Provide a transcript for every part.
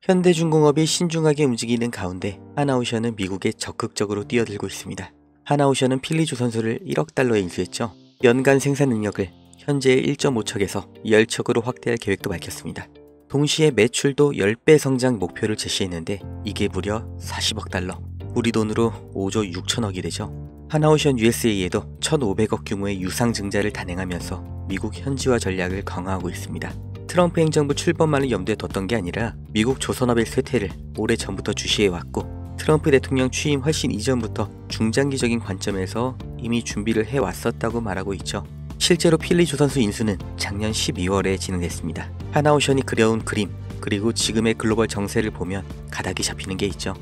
현대중공업이 신중하게 움직이는 가운데 하나오션은 미국에 적극적으로 뛰어들고 있습니다. 하나오션은 필리조선소를 1억 달러에 인수했죠. 연간 생산 능력을 현재의 1.5척에서 10척으로 확대할 계획도 밝혔습니다. 동시에 매출도 10배 성장 목표를 제시했는데 이게 무려 40억 달러, 우리 돈으로 5조 6천억이 되죠. 하나오션 USA에도 1,500억 규모의 유상증자를 단행하면서 미국 현지화 전략을 강화하고 있습니다. 트럼프 행정부 출범만을 염두에 뒀던 게 아니라 미국 조선업의 쇠퇴를 오래전부터 주시해왔고 트럼프 대통령 취임 훨씬 이전부터 중장기적인 관점에서 이미 준비를 해왔었다고 말하고 있죠. 실제로 필리조선소 인수는 작년 12월에 진행됐습니다. 하나오션이 그려온 그림, 그리고 지금의 글로벌 정세를 보면 가닥이 잡히는 게 있죠.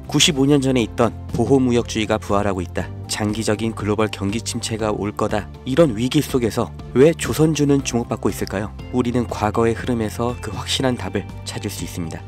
95년 전에 있던 보호무역주의가 부활하고 있다. 장기적인 글로벌 경기 침체가 올 거다. 이런 위기 속에서 왜 조선주는 주목받고 있을까요? 우리는 과거의 흐름에서 그 확실한 답을 찾을 수 있습니다.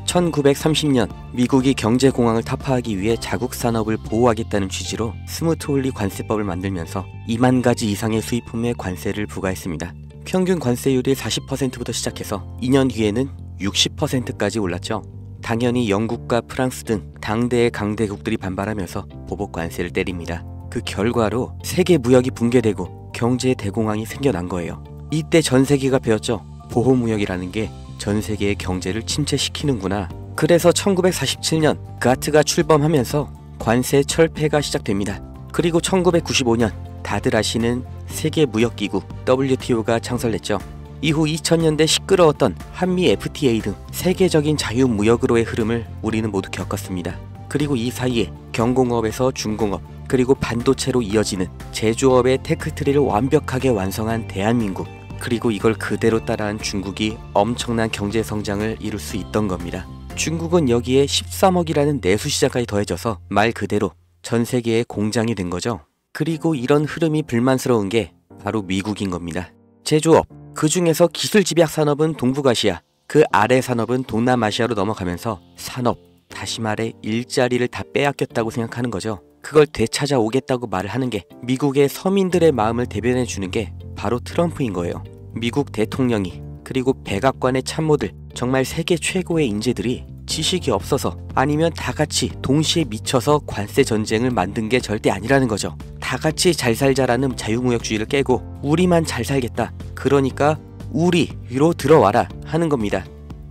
1930년 미국이 경제공황을 타파하기 위해 자국 산업을 보호하겠다는 취지로 스무트홀리 관세법을 만들면서 2만 가지 이상의 수입품에 관세를 부과했습니다. 평균 관세율이 40%부터 시작해서 2년 뒤에는 60%까지 올랐죠. 당연히 영국과 프랑스 등 당대의 강대국들이 반발하면서 보복 관세를 때립니다. 그 결과로 세계 무역이 붕괴되고 경제의 대공황이 생겨난 거예요. 이때 전 세계가 배웠죠. 보호무역이라는 게 전 세계의 경제를 침체시키는구나. 그래서 1947년 가트가 출범하면서 관세 철폐가 시작됩니다. 그리고 1995년 다들 아시는 세계무역기구 WTO가 창설됐죠. 이후 2000년대 시끄러웠던 한미 FTA 등 세계적인 자유무역으로의 흐름을 우리는 모두 겪었습니다. 그리고 이 사이에 경공업에서 중공업, 그리고 반도체로 이어지는 제조업의 테크트리를 완벽하게 완성한 대한민국, 그리고 이걸 그대로 따라한 중국이 엄청난 경제성장을 이룰 수 있던 겁니다. 중국은 여기에 13억이라는 내수시장까지 더해져서 말 그대로 전 세계의 공장이 된 거죠. 그리고 이런 흐름이 불만스러운 게 바로 미국인 겁니다. 제조업, 그 중에서 기술집약 산업은 동북아시아, 그 아래 산업은 동남아시아로 넘어가면서 산업, 다시 말해 일자리를 다 빼앗겼다고 생각하는 거죠. 그걸 되찾아오겠다고 말을 하는 게 미국의 서민들의 마음을 대변해 주는 게 바로 트럼프인 거예요. 미국 대통령이, 그리고 백악관의 참모들, 정말 세계 최고의 인재들이 지식이 없어서 아니면 다 같이 동시에 미쳐서 관세 전쟁을 만든 게 절대 아니라는 거죠. 다 같이 잘 살자라는 자유무역주의를 깨고 우리만 잘 살겠다, 그러니까 우리로 들어와라 하는 겁니다.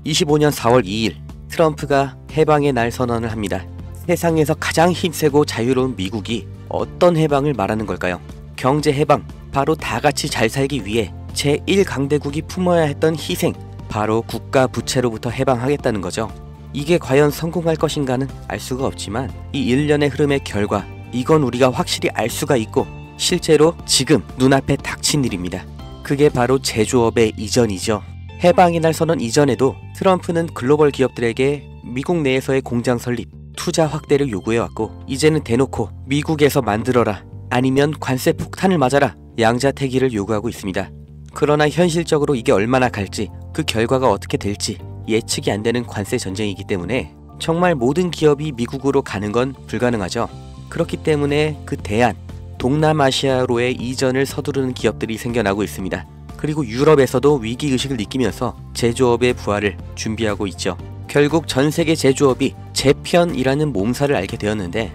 25년 4월 2일 트럼프가 해방의 날 선언을 합니다. 세상에서 가장 힘세고 자유로운 미국이 어떤 해방을 말하는 걸까요? 경제 해방, 바로 다 같이 잘 살기 위해 제1강대국이 품어야 했던 희생, 바로 국가 부채로부터 해방하겠다는 거죠. 이게 과연 성공할 것인가는 알 수가 없지만 이 일련의 흐름의 결과, 이건 우리가 확실히 알 수가 있고 실제로 지금 눈앞에 닥친 일입니다. 그게 바로 제조업의 이전이죠. 해방의 날 선언 이전에도 트럼프는 글로벌 기업들에게 미국 내에서의 공장 설립, 투자 확대를 요구해왔고 이제는 대놓고 미국에서 만들어라, 아니면 관세 폭탄을 맞아라, 양자택일을 요구하고 있습니다. 그러나 현실적으로 이게 얼마나 갈지, 그 결과가 어떻게 될지 예측이 안 되는 관세 전쟁이기 때문에 정말 모든 기업이 미국으로 가는 건 불가능하죠. 그렇기 때문에 그 대안, 동남아시아로의 이전을 서두르는 기업들이 생겨나고 있습니다. 그리고 유럽에서도 위기의식을 느끼면서 제조업의 부활을 준비하고 있죠. 결국 전 세계 제조업이 재편이라는 몸살을 앓게 되었는데,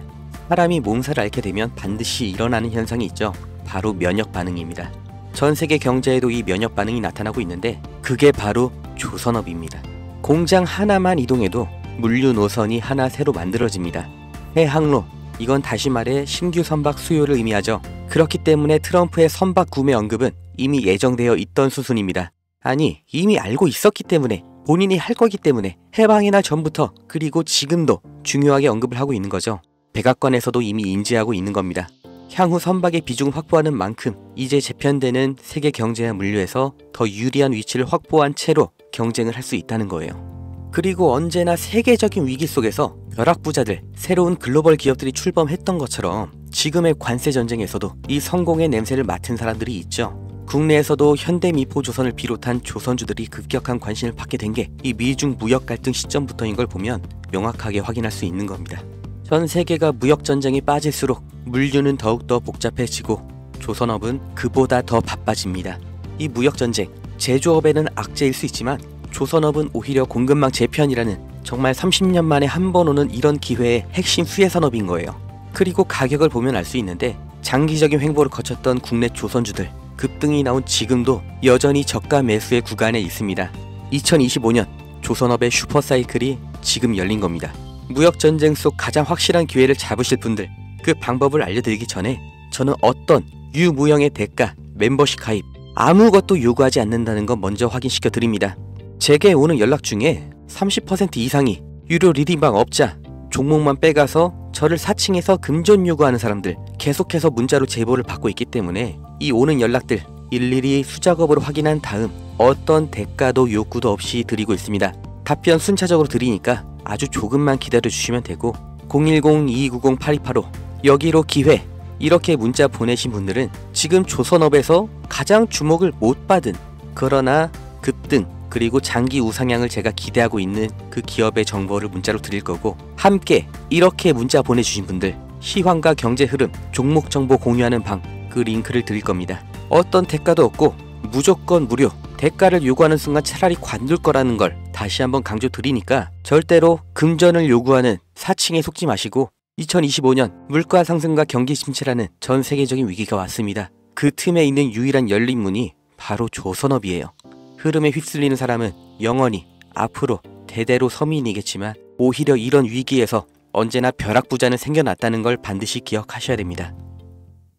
사람이 몸살을 앓게 되면 반드시 일어나는 현상이 있죠. 바로 면역 반응입니다. 전 세계 경제에도 이 면역 반응이 나타나고 있는데 그게 바로 조선업입니다. 공장 하나만 이동해도 물류 노선이 하나 새로 만들어집니다. 해항로, 이건 다시 말해 신규 선박 수요를 의미하죠. 그렇기 때문에 트럼프의 선박 구매 언급은 이미 예정되어 있던 수순입니다. 아니, 이미 알고 있었기 때문에, 본인이 할 거기 때문에 해방의 날 전부터, 그리고 지금도 중요하게 언급을 하고 있는 거죠. 백악관에서도 이미 인지하고 있는 겁니다. 향후 선박의 비중을 확보하는 만큼 이제 재편되는 세계 경제와 물류에서 더 유리한 위치를 확보한 채로 경쟁을 할 수 있다는 거예요. 그리고 언제나 세계적인 위기 속에서 벼락부자들, 새로운 글로벌 기업들이 출범했던 것처럼 지금의 관세 전쟁에서도 이 성공의 냄새를 맡은 사람들이 있죠. 국내에서도 현대미포조선을 비롯한 조선주들이 급격한 관심을 받게 된 게 이 미중 무역 갈등 시점부터인 걸 보면 명확하게 확인할 수 있는 겁니다. 전 세계가 무역 전쟁에 빠질수록 물류는 더욱더 복잡해지고 조선업은 그보다 더 바빠집니다. 이 무역 전쟁, 제조업에는 악재일 수 있지만 조선업은 오히려 공급망 재편이라는 정말 30년 만에 한 번 오는 이런 기회의 핵심 수혜 산업인 거예요. 그리고 가격을 보면 알 수 있는데 장기적인 횡보를 거쳤던 국내 조선주들 급등이 나온 지금도 여전히 저가 매수의 구간에 있습니다. 2025년 조선업의 슈퍼사이클이 지금 열린 겁니다. 무역전쟁 속 가장 확실한 기회를 잡으실 분들, 그 방법을 알려드리기 전에 저는 어떤 유무형의 대가, 멤버십 가입 아무것도 요구하지 않는다는 거 먼저 확인시켜 드립니다. 제게 오는 연락 중에 30% 이상이 유료 리딩방 업자, 종목만 빼가서 저를 사칭해서 금전 요구하는 사람들 계속해서 문자로 제보를 받고 있기 때문에 이 오는 연락들 일일이 수작업으로 확인한 다음 어떤 대가도 욕구도 없이 드리고 있습니다. 답변 순차적으로 드리니까 아주 조금만 기다려 주시면 되고 010-2290-8285 여기로 기회 이렇게 문자 보내신 분들은 지금 조선업에서 가장 주목을 못 받은 그러나 급등 그리고 장기 우상향을 제가 기대하고 있는 그 기업의 정보를 문자로 드릴 거고, 함께 이렇게 문자 보내주신 분들 시황과 경제 흐름, 종목 정보 공유하는 방 그 링크를 드릴 겁니다. 어떤 대가도 없고 무조건 무료, 대가를 요구하는 순간 차라리 관둘 거라는 걸 다시 한번 강조 드리니까 절대로 금전을 요구하는 사칭에 속지 마시고 2025년 물가 상승과 경기 침체라는 전 세계적인 위기가 왔습니다. 그 틈에 있는 유일한 열린 문이 바로 조선업이에요. 흐름에 휩쓸리는 사람은 영원히 앞으로 대대로 서민이겠지만 오히려 이런 위기에서 언제나 벼락부자는 생겨났다는 걸 반드시 기억하셔야 됩니다.